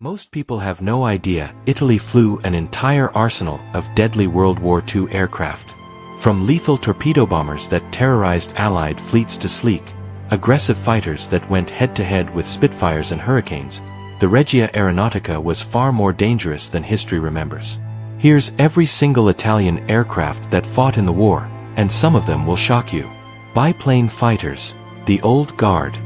Most people have no idea Italy flew an entire arsenal of deadly World War II aircraft. From lethal torpedo bombers that terrorized Allied fleets to sleek, aggressive fighters that went head-to-head with Spitfires and Hurricanes, the Regia Aeronautica was far more dangerous than history remembers. Here's every single Italian aircraft that fought in the war, and some of them will shock you. Biplane fighters, the old guard.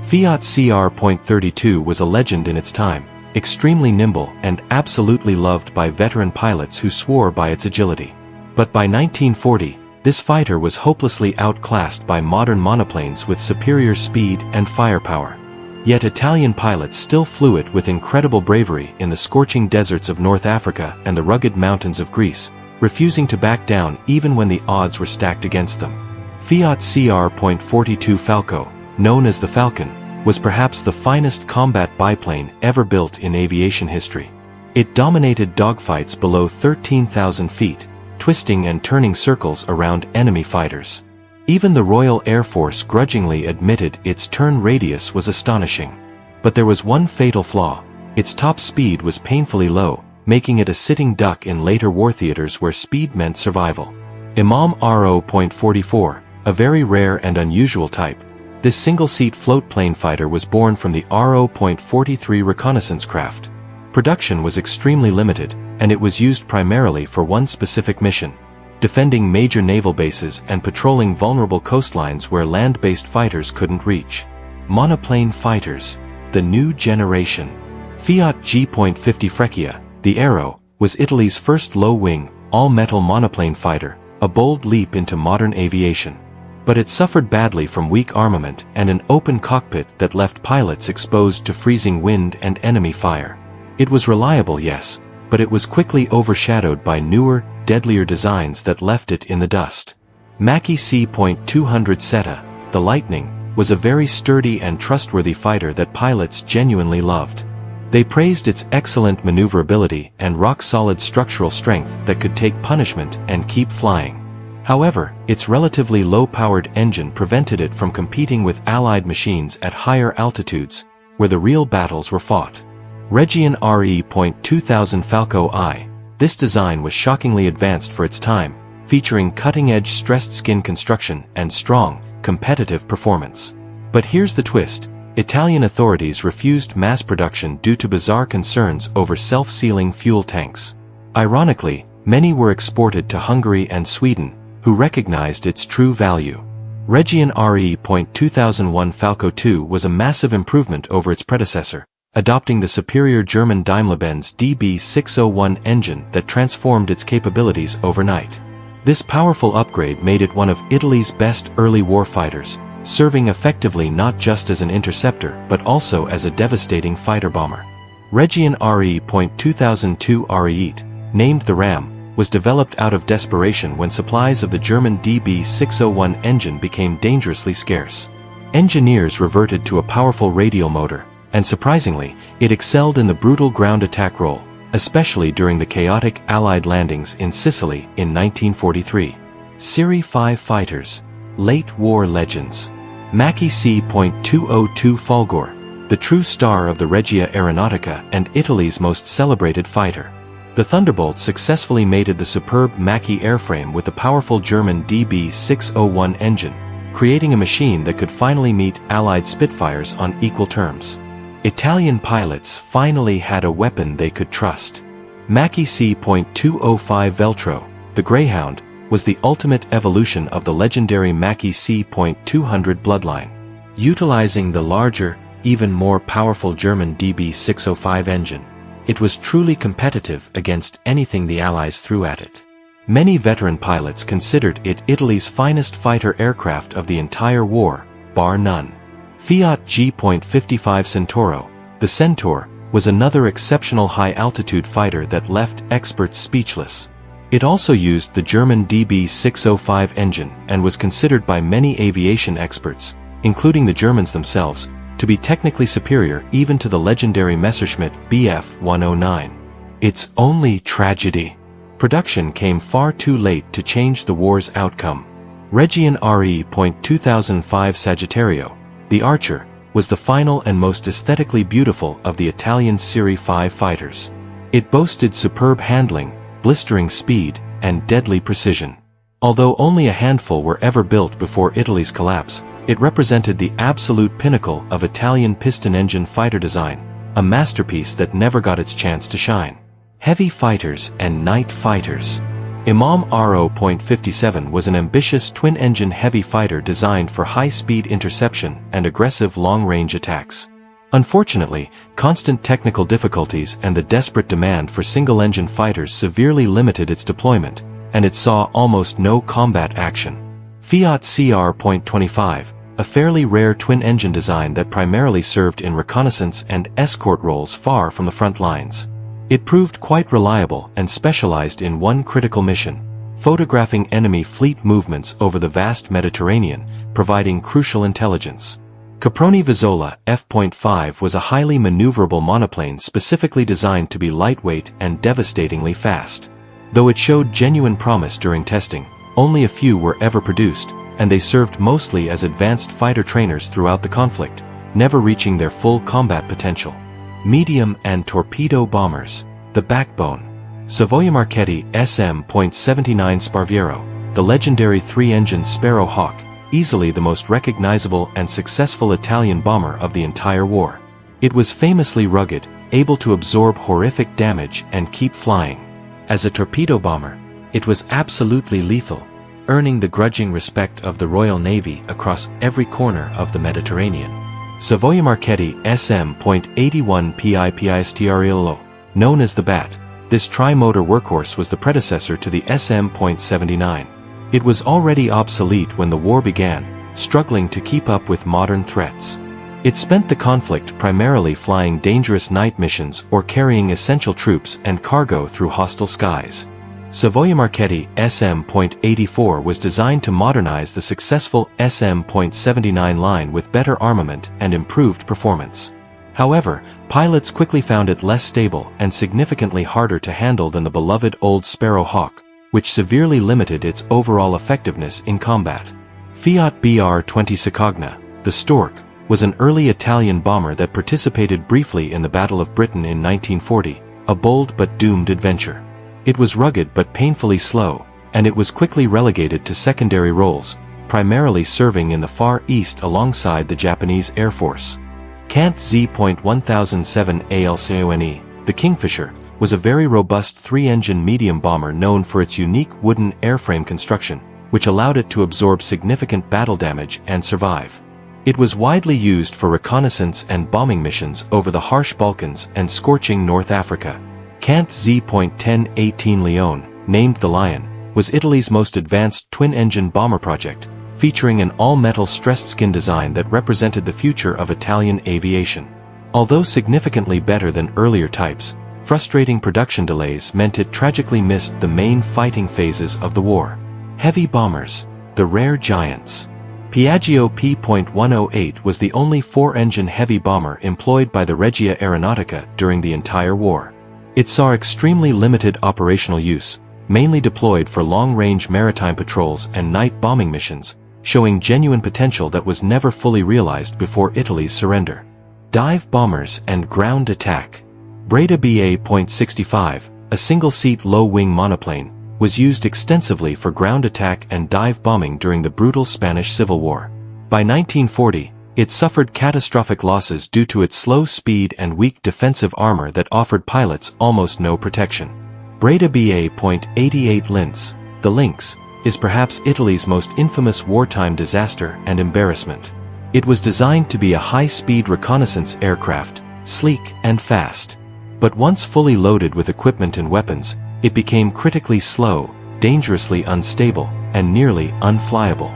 Fiat CR.32 was a legend in its time, extremely nimble and absolutely loved by veteran pilots who swore by its agility. But by 1940, this fighter was hopelessly outclassed by modern monoplanes with superior speed and firepower. Yet Italian pilots still flew it with incredible bravery in the scorching deserts of North Africa and the rugged mountains of Greece, refusing to back down even when the odds were stacked against them. Fiat CR.42 Falco, known as the Falcon, was perhaps the finest combat biplane ever built in aviation history. It dominated dogfights below 13,000 feet, twisting and turning circles around enemy fighters. Even the Royal Air Force grudgingly admitted its turn radius was astonishing. But there was one fatal flaw: its top speed was painfully low, making it a sitting duck in later war theaters where speed meant survival. Imam RO.44, a very rare and unusual type, this single-seat floatplane fighter was born from the RO.43 reconnaissance craft. Production was extremely limited, and it was used primarily for one specific mission: defending major naval bases and patrolling vulnerable coastlines where land-based fighters couldn't reach. Monoplane fighters, the new generation. Fiat G.50 Freccia, the Aero, was Italy's first low-wing, all-metal monoplane fighter, a bold leap into modern aviation. But it suffered badly from weak armament and an open cockpit that left pilots exposed to freezing wind and enemy fire. It was reliable, yes, but it was quickly overshadowed by newer, deadlier designs that left it in the dust. Macchi C.200 Setta, the Lightning, was a very sturdy and trustworthy fighter that pilots genuinely loved. They praised its excellent maneuverability and rock-solid structural strength that could take punishment and keep flying. However, its relatively low-powered engine prevented it from competing with Allied machines at higher altitudes, where the real battles were fought. Regia Aeronautica Falco I. This design was shockingly advanced for its time, featuring cutting-edge stressed skin construction and strong, competitive performance. But here's the twist: Italian authorities refused mass production due to bizarre concerns over self-sealing fuel tanks. Ironically, many were exported to Hungary and Sweden, who recognized its true value. Regia Aeronautica Falco II was a massive improvement over its predecessor, adopting the superior German Daimler-Benz DB601 engine that transformed its capabilities overnight. This powerful upgrade made it one of Italy's best early war fighters, serving effectively not just as an interceptor but also as a devastating fighter bomber. Regia Aeronautica RE8, named the Ram, was developed out of desperation when supplies of the German DB601 engine became dangerously scarce. Engineers reverted to a powerful radial motor, and surprisingly, it excelled in the brutal ground attack role, especially during the chaotic Allied landings in Sicily in 1943. Serie 5 fighters, late war legends. Macchi C.202 Folgore, the true star of the Regia Aeronautica and Italy's most celebrated fighter. The Thunderbolt successfully mated the superb Macchi airframe with the powerful German DB601 engine, creating a machine that could finally meet Allied Spitfires on equal terms. Italian pilots finally had a weapon they could trust. Macchi C.205 Veltro, the Greyhound, was the ultimate evolution of the legendary Macchi C.200 bloodline. Utilizing the larger, even more powerful German DB605 engine, it was truly competitive against anything the Allies threw at it. Many veteran pilots considered it Italy's finest fighter aircraft of the entire war, bar none. Fiat G.55 Centauro, the Centaur, was another exceptional high-altitude fighter that left experts speechless. It also used the German DB605 engine and was considered by many aviation experts, including the Germans themselves, to be technically superior even to the legendary Messerschmitt Bf 109. Its only tragedy: production came far too late to change the war's outcome. Regia Aeronautica Sagittario, the Archer, was the final and most aesthetically beautiful of the Italian Serie 5 fighters. It boasted superb handling, blistering speed, and deadly precision. Although only a handful were ever built before Italy's collapse, it represented the absolute pinnacle of Italian piston-engine fighter design, a masterpiece that never got its chance to shine. Heavy fighters and night fighters. Imam RO.57 was an ambitious twin-engine heavy fighter designed for high-speed interception and aggressive long-range attacks. Unfortunately, constant technical difficulties and the desperate demand for single-engine fighters severely limited its deployment, and it saw almost no combat action. Fiat CR.25, a fairly rare twin-engine design that primarily served in reconnaissance and escort roles far from the front lines. It proved quite reliable and specialized in one critical mission, photographing enemy fleet movements over the vast Mediterranean, providing crucial intelligence. Caproni Vizzola F.5 was a highly maneuverable monoplane specifically designed to be lightweight and devastatingly fast. Though it showed genuine promise during testing, only a few were ever produced, and they served mostly as advanced fighter trainers throughout the conflict, never reaching their full combat potential. Medium and torpedo bombers, the backbone. Savoia Marchetti SM.79 Sparviero, the legendary three-engine Sparrow Hawk, easily the most recognizable and successful Italian bomber of the entire war. It was famously rugged, able to absorb horrific damage and keep flying. As a torpedo bomber, it was absolutely lethal, earning the grudging respect of the Royal Navy across every corner of the Mediterranean. Savoia Marchetti SM.81 PIPISTRELO, known as the Bat, this tri-motor workhorse was the predecessor to the SM.79. It was already obsolete when the war began, struggling to keep up with modern threats. It spent the conflict primarily flying dangerous night missions or carrying essential troops and cargo through hostile skies. Savoia Marchetti SM.84 was designed to modernize the successful SM.79 line with better armament and improved performance. However, pilots quickly found it less stable and significantly harder to handle than the beloved old Sparrow Hawk, which severely limited its overall effectiveness in combat. Fiat BR-20 Cicogna, the Stork, was an early Italian bomber that participated briefly in the Battle of Britain in 1940, a bold but doomed adventure. It was rugged but painfully slow, and it was quickly relegated to secondary roles, primarily serving in the Far East alongside the Japanese Air Force. Kant Z.1007 ALCONE, the Kingfisher, was a very robust three-engine medium bomber known for its unique wooden airframe construction, which allowed it to absorb significant battle damage and survive. It was widely used for reconnaissance and bombing missions over the harsh Balkans and scorching North Africa. Kant Z.1018 Leone, named the Lion, was Italy's most advanced twin-engine bomber project, featuring an all-metal stressed skin design that represented the future of Italian aviation. Although significantly better than earlier types, frustrating production delays meant it tragically missed the main fighting phases of the war. Heavy bombers, the rare giants. Piaggio P.108 was the only four-engine heavy bomber employed by the Regia Aeronautica during the entire war. It saw extremely limited operational use, mainly deployed for long-range maritime patrols and night bombing missions, showing genuine potential that was never fully realized before Italy's surrender. Dive bombers and ground attack. Breda BA.65, a single-seat low-wing monoplane, was used extensively for ground attack and dive bombing during the brutal Spanish Civil War. By 1940, it suffered catastrophic losses due to its slow speed and weak defensive armor that offered pilots almost no protection. Breda BA.88 Lynx, the Lynx, is perhaps Italy's most infamous wartime disaster and embarrassment. It was designed to be a high-speed reconnaissance aircraft, sleek and fast. But once fully loaded with equipment and weapons, it became critically slow, dangerously unstable, and nearly unflyable.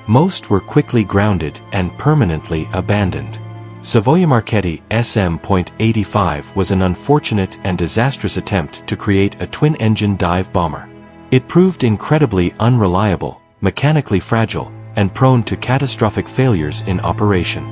Most were quickly grounded and permanently abandoned. Savoia Marchetti SM.85 was an unfortunate and disastrous attempt to create a twin-engine dive bomber. It proved incredibly unreliable, mechanically fragile, and prone to catastrophic failures in operation.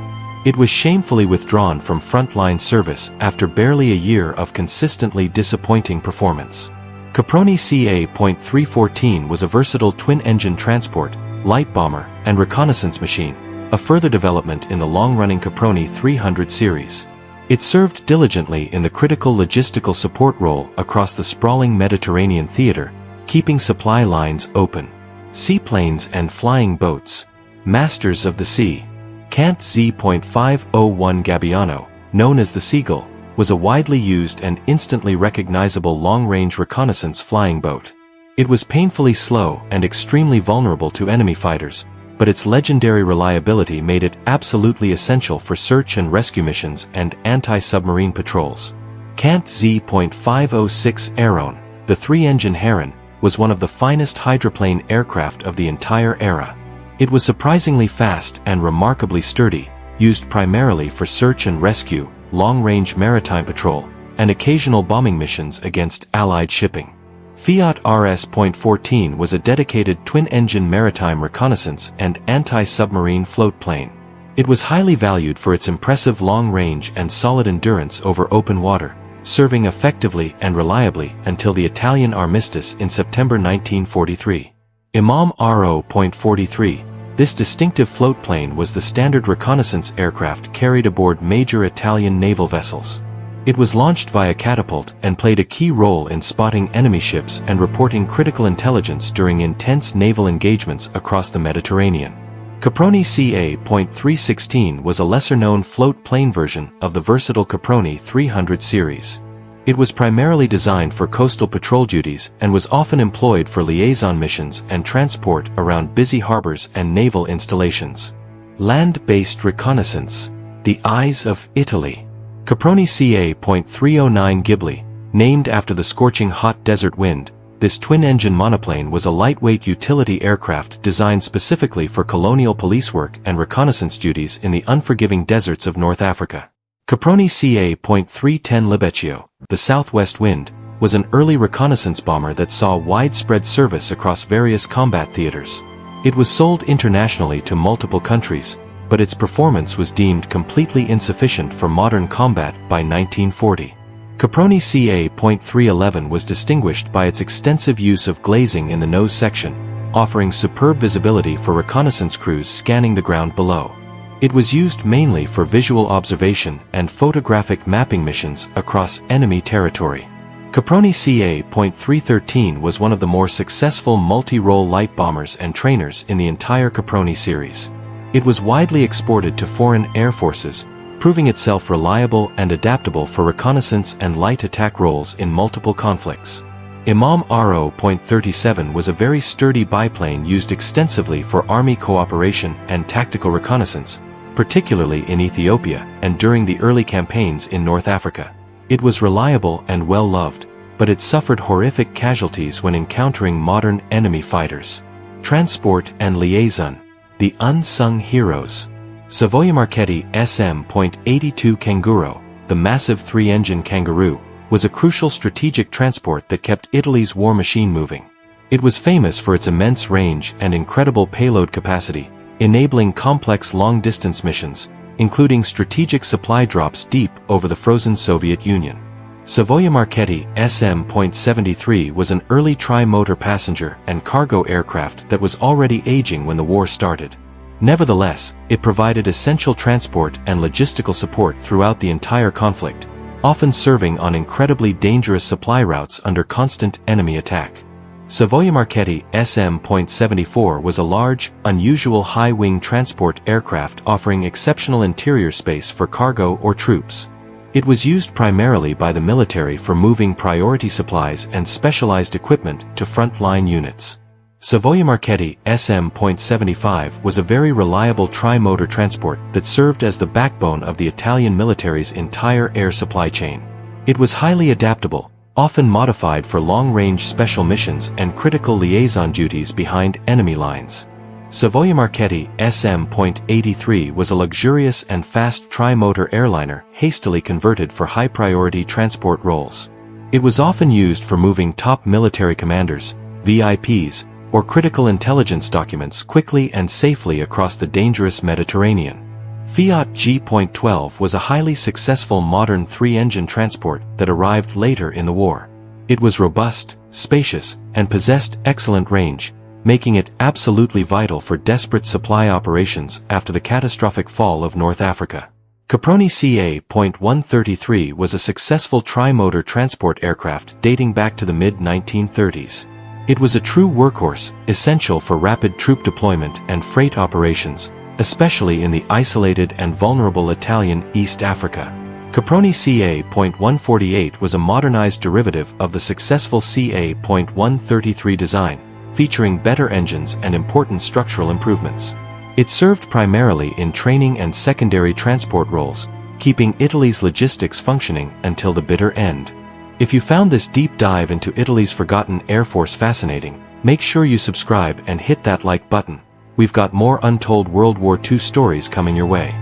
It was shamefully withdrawn from frontline service after barely a year of consistently disappointing performance. Caproni CA.314 was a versatile twin-engine transport, light bomber, and reconnaissance machine, a further development in the long-running Caproni 300 series. It served diligently in the critical logistical support role across the sprawling Mediterranean theater, keeping supply lines open. Seaplanes and flying boats. Masters of the sea. Cant Z.501 Gabbiano, known as the Seagull, was a widely used and instantly recognizable long-range reconnaissance flying boat. It was painfully slow and extremely vulnerable to enemy fighters, but its legendary reliability made it absolutely essential for search and rescue missions and anti-submarine patrols. Cant Z.506 Aeron, the three-engine Heron, was one of the finest hydroplane aircraft of the entire era. It was surprisingly fast and remarkably sturdy, used primarily for search and rescue, long-range maritime patrol, and occasional bombing missions against Allied shipping. Fiat RS.14 was a dedicated twin-engine maritime reconnaissance and anti-submarine float plane. It was highly valued for its impressive long range and solid endurance over open water, serving effectively and reliably until the Italian armistice in September 1943. Imam RO.43. This distinctive float plane was the standard reconnaissance aircraft carried aboard major Italian naval vessels. It was launched via catapult and played a key role in spotting enemy ships and reporting critical intelligence during intense naval engagements across the Mediterranean. Caproni Ca.316 was a lesser-known float plane version of the versatile Caproni 300 series. It was primarily designed for coastal patrol duties and was often employed for liaison missions and transport around busy harbors and naval installations. Land-based reconnaissance. The Eyes of Italy. Caproni Ca.309 Ghibli, named after the scorching hot desert wind, this twin-engine monoplane was a lightweight utility aircraft designed specifically for colonial police work and reconnaissance duties in the unforgiving deserts of North Africa. Caproni Ca.310 Libeccio, the Southwest Wind, was an early reconnaissance bomber that saw widespread service across various combat theaters. It was sold internationally to multiple countries, but its performance was deemed completely insufficient for modern combat by 1940. Caproni Ca.311 was distinguished by its extensive use of glazing in the nose section, offering superb visibility for reconnaissance crews scanning the ground below. It was used mainly for visual observation and photographic mapping missions across enemy territory. Caproni Ca.313 was one of the more successful multi-role light bombers and trainers in the entire Caproni series. It was widely exported to foreign air forces, proving itself reliable and adaptable for reconnaissance and light attack roles in multiple conflicts. Imam RO.37 was a very sturdy biplane used extensively for Army cooperation and tactical reconnaissance, particularly in Ethiopia and during the early campaigns in North Africa. It was reliable and well-loved, but it suffered horrific casualties when encountering modern enemy fighters. Transport and liaison. The unsung heroes. Savoia Marchetti SM.82 Kanguro, the massive three-engine Kangaroo, was a crucial strategic transport that kept Italy's war machine moving. It was famous for its immense range and incredible payload capacity, enabling complex long-distance missions, including strategic supply drops deep over the frozen Soviet Union. Savoia Marchetti SM.73 was an early tri-motor passenger and cargo aircraft that was already aging when the war started. Nevertheless, it provided essential transport and logistical support throughout the entire conflict, often serving on incredibly dangerous supply routes under constant enemy attack. Savoia Marchetti SM.74 was a large, unusual high-wing transport aircraft offering exceptional interior space for cargo or troops. It was used primarily by the military for moving priority supplies and specialized equipment to front-line units. Savoia Marchetti SM.75 was a very reliable tri-motor transport that served as the backbone of the Italian military's entire air supply chain. It was highly adaptable, often modified for long-range special missions and critical liaison duties behind enemy lines. Savoia Marchetti SM.83 was a luxurious and fast tri-motor airliner hastily converted for high-priority transport roles. It was often used for moving top military commanders, VIPs, or critical intelligence documents quickly and safely across the dangerous Mediterranean. Fiat G.12 was a highly successful modern three-engine transport that arrived later in the war. It was robust, spacious, and possessed excellent range, making it absolutely vital for desperate supply operations after the catastrophic fall of North Africa. Caproni CA.133 was a successful tri-motor transport aircraft dating back to the mid-1930s. It was a true workhorse, essential for rapid troop deployment and freight operations, especially in the isolated and vulnerable Italian East Africa. Caproni CA.148 was a modernized derivative of the successful CA.133 design, featuring better engines and important structural improvements. It served primarily in training and secondary transport roles, keeping Italy's logistics functioning until the bitter end. If you found this deep dive into Italy's forgotten Air Force fascinating, make sure you subscribe and hit that like button. We've got more untold World War II stories coming your way.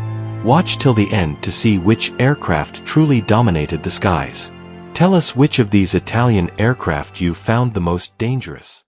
Watch till the end to see which aircraft truly dominated the skies. Tell us which of these Italian aircraft you found the most dangerous.